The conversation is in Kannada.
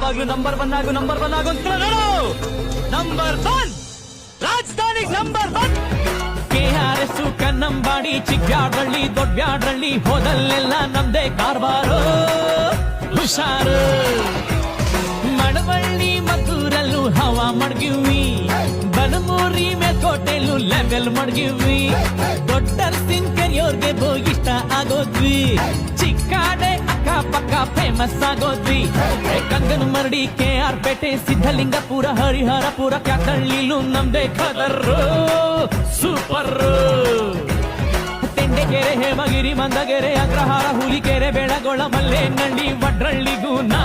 ಯಾವಾಗ್ಲೂ ನಂಬರ್ ಒನ್ ಆಗು ಅಂತ ನಂಬರ್ ಒನ್ ರಾಜಧಾನಿಗೆ number one. KRS Kannambadi Chikkabyadarahalli Doddabyadarahalli ಹೋದಲ್ಲೆಲ್ಲ ನಮ್ದೇ ಕಾರ್ಬಾರು ಹುಷಾರು. ಮಳವಳ್ಳಿ ಮದ್ದೂರಲ್ಲೂ ಹವಾ ಮಡ್ಗಿವಿ, ಬನಮೂರಿ ಮೇಲ್ಕೋಟೆಲ್ಲೂ ಲೆವೆಲ್ ಮಡ್ಗಿವಿ, ದೊಡ್ಡ ಸಿಂಗ್ ಕರಿಯೋರ್ಗೆ ಇಷ್ಟ ಆಗೋದ್ವಿ, ಚಿಕ್ಕಾಡೆ ಅಕ್ಕಪಕ್ಕ ಫೇಮಸ್ ಆಗೋದ್ವಿ. ಕಂಗನ ಮರಡಿ KR ಪೇಟೆ ಸಿದ್ಧಲಿಂಗಪುರ ಹರಿಹರಪುರ ಕ್ಯಾತಳ್ಳಿಲೂ ನಮ್ದೇ ಖದರ್ರು ಸೂಪರ್. ತೆಂಡೆಕೆರೆ ಹೇಮಗಿರಿ ಮಂದಗೆರೆ ಅಗ್ರಹಾರ ಹುಲಿಕೆರೆ ಬೆಳಗೊಳ ಮಲ್ಲೇನಹಳ್ಳಿ ವಡ್ರಳ್ಳಿಗೂ ನಾ